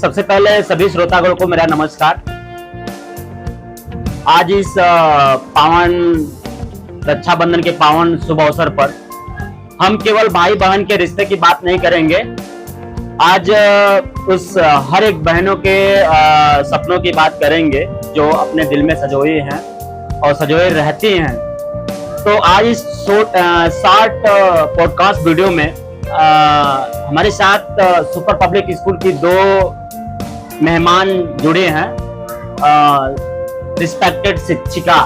सबसे पहले सभी श्रोतागण को मेरा नमस्कार। आज इस पावन रक्षाबंधन के पावन शुभ अवसर पर हम केवल भाई बहन के रिश्ते की बात नहीं करेंगे। आज उस हर एक बहनों के सपनों की बात करेंगे जो अपने दिल में सजोए हैं और सजोए रहती हैं। तो आज इस शॉर्ट पॉडकास्ट वीडियो में हमारे साथ सुपर पब्लिक स्कूल की दो मेहमान जुड़े हैं। रिस्पेक्टेड शिक्षिका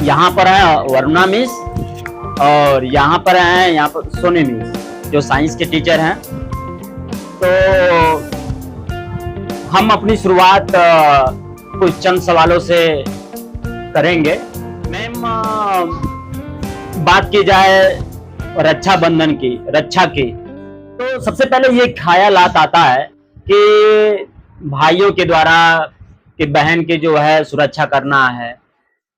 यहाँ पर है वरुणा मिस और यहाँ पर सोनी मिस जो साइंस के टीचर हैं। तो हम अपनी शुरुआत कुछ चंद सवालों से करेंगे। मैम, बात की जाए रक्षाबंधन की, रक्षा की, तो सबसे पहले ये ख्यालात आता है कि भाइयों के द्वारा कि बहन की जो है सुरक्षा करना है,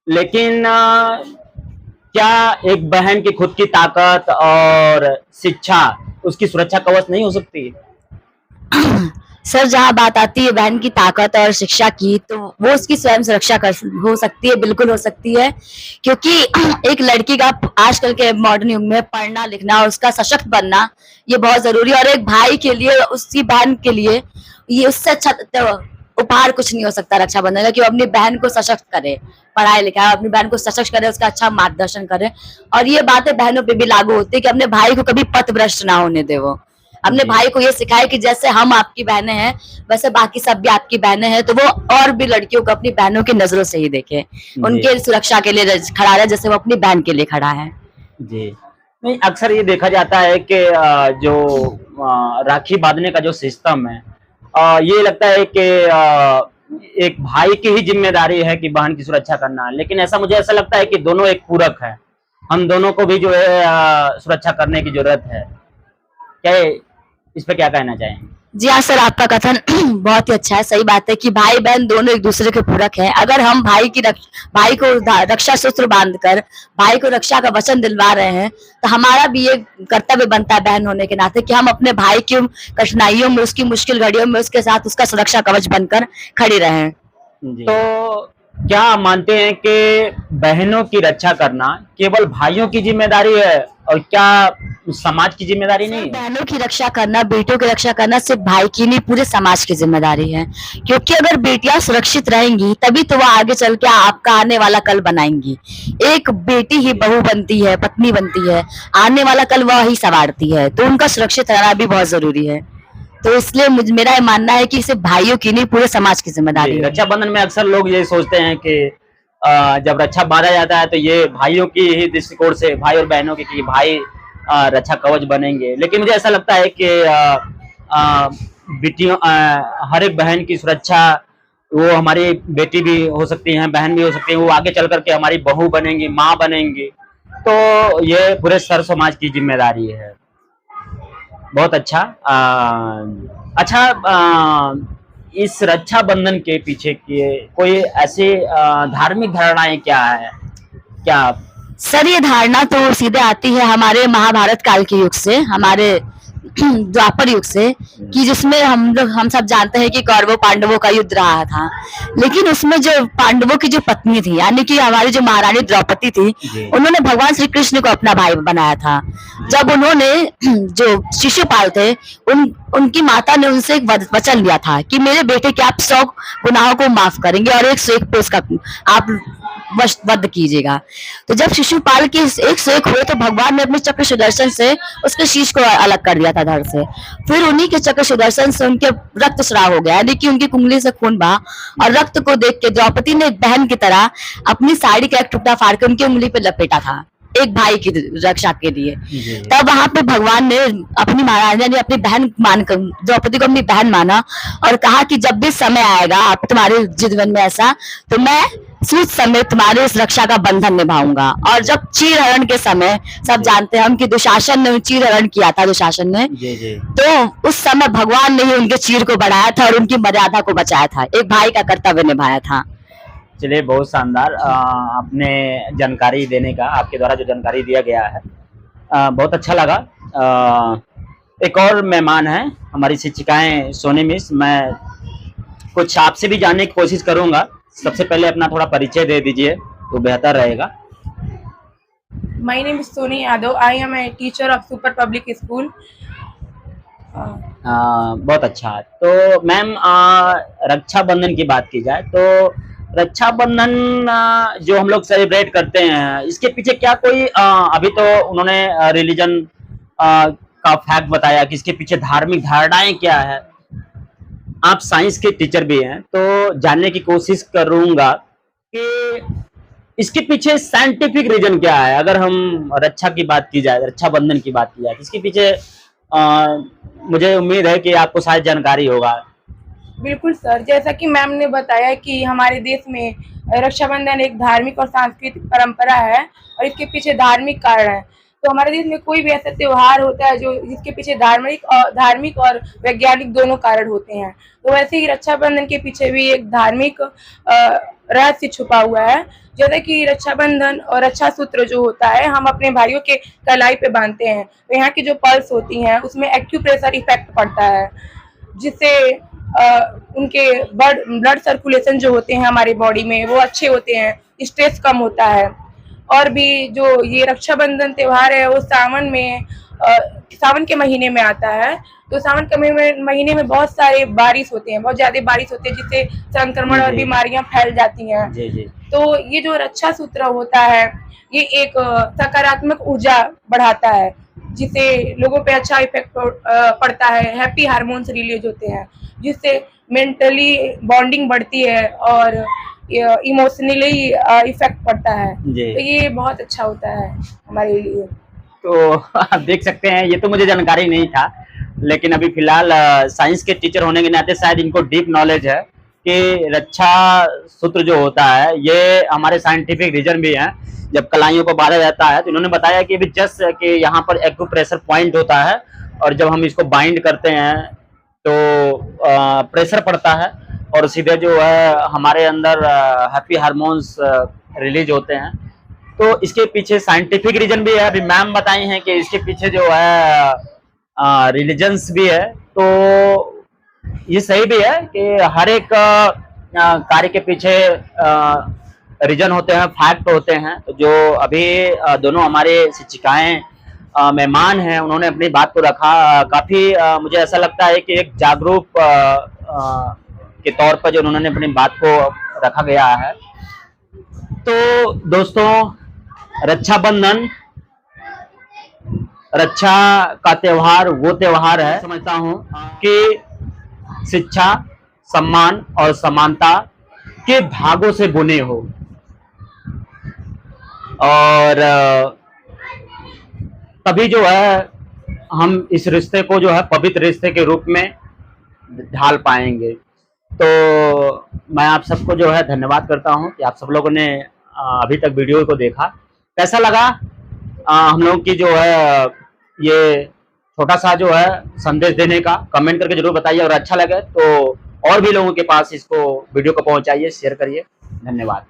लेकिन क्या एक बहन की खुद की ताकत और शिक्षा उसकी सुरक्षा कवच नहीं हो सकती? सर, जहाँ बात आती है बहन की ताकत और शिक्षा की, तो वो उसकी स्वयं सुरक्षा हो सकती है, बिल्कुल हो सकती है। क्योंकि एक लड़की का आजकल के मॉडर्न युग में पढ़ना लिखना और उसका सशक्त बनना ये बहुत जरूरी है। और एक भाई के लिए, उसकी बहन के लिए ये उससे अच्छा उपहार कुछ नहीं हो सकता रक्षाबंधन का, कि वो अपनी बहन को सशक्त करे, पढ़ाई लिखाई, अपनी बहन को सशक्त करे, उसका अच्छा मार्गदर्शन करे। और ये बातें बहनों पे भी लागू होती है कि अपने भाई को कभी पथभ्रष्ट ना होने दे। वो अपने भाई को ये सिखाए कि जैसे हम आपकी बहनें हैं वैसे बाकी सब भी आपकी बहनें हैं। तो वो और भी लड़कियों को अपनी बहनों की नजरों से ही देखे, उनके सुरक्षा के लिए खड़ा रहे जैसे वो अपनी बहन के लिए खड़ा है। जी नहीं, अक्सर ये देखा जाता है कि जो राखी बांधने का जो सिस्टम है, ये लगता है कि एक भाई की ही जिम्मेदारी है कि बहन की सुरक्षा करना, लेकिन मुझे ऐसा लगता है कि दोनों एक पूरक है। हम दोनों को भी जो है सुरक्षा करने की जरूरत है। क्या इस पे क्या कहना चाहेंगे? जी हाँ सर, आपका कथन बहुत ही अच्छा है। सही बात है कि भाई बहन दोनों एक दूसरे के पूरक हैं। अगर हम भाई को रक्षा सूत्र बांधकर भाई को रक्षा का वचन दिलवा रहे हैं, तो हमारा भी ये कर्तव्य बनता है बहन होने के नाते कि हम अपने भाई की कठिनाइयों में, उसकी मुश्किल घड़ियों में उसके साथ उसका सुरक्षा कवच बनकर खड़ी रहें। तो क्या आप मानते हैं कि बहनों की रक्षा करना केवल भाइयों की जिम्मेदारी है और क्या समाज की जिम्मेदारी नहीं है? बहनों की रक्षा करना, बेटियों की रक्षा करना सिर्फ भाई की नहीं, पूरे समाज की जिम्मेदारी है। क्योंकि अगर बेटियां सुरक्षित रहेंगी तभी तो वह आगे चल के आपका आने वाला कल बनाएंगी। एक बेटी ही बहू बनती है, पत्नी बनती है, आने वाला कल वह ही संवारती है। तो उनका सुरक्षित रहना भी बहुत जरूरी है। तो इसलिए मेरा ये मानना है कि सिर्फ भाइयों की नहीं, पूरे समाज की जिम्मेदारी है। रक्षाबंधन में अक्सर लोग ये सोचते हैं कि जब रक्षा बांधा जाता है तो ये भाइयों की ही दृष्टिकोण से, भाई और बहनों की, कि भाई रक्षा कवच बनेंगे। लेकिन मुझे ऐसा लगता है कि बेटियों, हर एक बहन की सुरक्षा, वो हमारी बेटी भी हो सकती हैं, बहन भी हो सकती है, वो आगे चल करके हमारी बहू बनेंगी, माँ बनेंगी। तो ये पूरे सर समाज की जिम्मेदारी है। बहुत अच्छा। इस रक्षाबंधन के पीछे की कोई ऐसी धार्मिक धारणाएं क्या है? क्या सर, ये धारणा तो सीधे आती है हमारे महाभारत काल के युग से, हमारे द्वापर युग से, कि जिसमें हम सब जानते हैं कि कौरवों पांडवों का युद्ध रहा था। लेकिन उसमें जो पांडवों की जो पत्नी थी, यानी कि हमारी जो महारानी द्रौपदी थी, उन्होंने भगवान श्री कृष्ण को अपना भाई बनाया था। जब उन्होंने, जो शिशुपाल थे, उनकी माता ने उनसे एक वचन लिया था कि मेरे बेटे के आप 100 गुनाहों को माफ करेंगे और 101 पे उसका आप वध कीजिएगा। तो जब शिशुपाल के 101 हुए तो भगवान ने अपने चक्र सुदर्शन से उसके शीश को अलग कर दिया था धड़ से। फिर उन्हीं के चक्र सुदर्शन से उनके रक्त स्राव हो गया, यानी कि उनकी कुंडली से खून बहा। और रक्त को देख के द्रौपदी ने बहन की तरह अपनी साड़ी का एक टुकड़ा फाड़ के उनकी उंगली पे लपेटा था, एक भाई की रक्षा के लिए। तब वहां पे भगवान ने अपनी महारानी ने अपनी बहन मानकर द्रौपदी को अपनी बहन माना और कहा कि जब भी समय आएगा आप तुम्हारे जीवन में ऐसा, तो मैं सूद समय तुम्हारे इस रक्षा का बंधन निभाऊंगा। और जब चीर हरण के समय, सब जानते हैं हम कि दुशासन ने चीर हरण किया था, दुशासन ने, तो उस समय भगवान ने ही उनके चीर को बढ़ाया था और उनकी मर्यादा को बचाया था, एक भाई का कर्तव्य निभाया था। चलिए, बहुत शानदार आपने जानकारी देने का, आपके द्वारा जो जानकारी दिया गया है बहुत अच्छा लगा। एक और मेहमान है, हमारी शिक्षिकाएं सोनी मिस। मैं कुछ आपसे भी जानने की कोशिश करूंगा। सबसे पहले अपना थोड़ा परिचय दे दीजिए तो बेहतर रहेगा। My name is Soni Yadav. I am a teacher of Super Public School. बहुत अच्छा। तो मैम, रक्षाबंधन की बात की जाए तो रक्षाबंधन जो हम लोग सेलिब्रेट करते हैं, इसके पीछे क्या कोई अभी तो उन्होंने रिलीजन का फैक्ट बताया कि इसके पीछे धार्मिक धारणाएं क्या है। आप साइंस के टीचर भी हैं तो जानने की कोशिश करूंगा कि इसके पीछे साइंटिफिक रीजन क्या है। अगर हम रक्षा की बात की जाए, रक्षाबंधन की बात की जाए, तो इसके पीछे मुझे उम्मीद है कि आपको शायद जानकारी होगा। बिल्कुल सर, जैसा कि मैम ने बताया कि हमारे देश में रक्षाबंधन एक धार्मिक और सांस्कृतिक परंपरा है और इसके पीछे धार्मिक कारण है। तो हमारे देश में कोई भी ऐसा त्योहार होता है जो जिसके पीछे धार्मिक और वैज्ञानिक दोनों कारण होते हैं, तो वैसे ही रक्षाबंधन के पीछे भी एक धार्मिक रहस्य छुपा हुआ है। जैसे कि रक्षाबंधन और रक्षा सूत्र जो होता है, हम अपने भाइयों के कलाई पे बांधते हैं, तो यहाँ की जो पल्स होती हैं उसमें एक्यूप्रेशर इफेक्ट पड़ता है, जिससे उनके ब्लड सर्कुलेशन जो होते हैं हमारे बॉडी में वो अच्छे होते हैं, स्ट्रेस कम होता है। और भी जो ये रक्षाबंधन त्योहार है वो सावन के महीने में आता है। तो सावन के महीने में बहुत सारे बारिश होते हैं, बहुत ज्यादा बारिश होते हैं, जिससे संक्रमण और बीमारियां फैल जाती हैं। जी। तो ये जो रक्षा सूत्र होता है ये एक सकारात्मक ऊर्जा बढ़ाता है, जिससे लोगों पे अच्छा इफेक्ट पड़ता है। हैप्पी हार्मोन्स रिलीज होते हैं, जिससे मेंटली बॉन्डिंग बढ़ती है और इमोशनली इफेक्ट पड़ता है। तो ये बहुत अच्छा होता है हमारे लिए। तो आप देख सकते हैं, ये तो मुझे जानकारी नहीं था, लेकिन अभी फिलहाल साइंस के टीचर होने के नाते शायद इनको डीप नॉलेज है कि रक्षा सूत्र जो होता है ये हमारे साइंटिफिक रीजन भी है। जब कलाइयों को बांधा जाता है तो इन्होंने बताया कि जस्ट कि यहाँ पर एक्यूप्रेशर पॉइंट होता है और जब हम इसको बाइंड करते हैं तो प्रेशर पड़ता है और सीधे जो है हमारे अंदर हैप्पी हार्मोन्स रिलीज होते हैं। तो इसके पीछे साइंटिफिक रीजन भी है, अभी मैम बताई हैं कि इसके पीछे जो है रिलीजन्स भी है। तो ये सही भी है कि हर एक कार्य के पीछे रीजन होते हैं, फैक्ट होते हैं। तो जो अभी दोनों हमारे शिक्षिकाएं मेहमान हैं, उन्होंने अपनी बात को रखा। काफी मुझे ऐसा लगता है कि एक जागरूक के तौर पर जो उन्होंने अपनी बात को रखा गया है। तो दोस्तों, रक्षाबंधन, रक्षा का त्योहार वो त्योहार है, समझता हूँ कि शिक्षा, सम्मान और समानता के धागों से बुने हो और तभी जो है हम इस रिश्ते को जो है पवित्र रिश्ते के रूप में ढाल पाएंगे। तो मैं आप सबको जो है धन्यवाद करता हूं कि आप सब लोगों ने अभी तक वीडियो को देखा। कैसा लगा हम लोग की जो है ये छोटा सा जो है संदेश देने का, कमेंट करके जरूर बताइए। और अच्छा लगे तो और भी लोगों के पास इसको वीडियो को पहुंचाइए, शेयर करिए। धन्यवाद।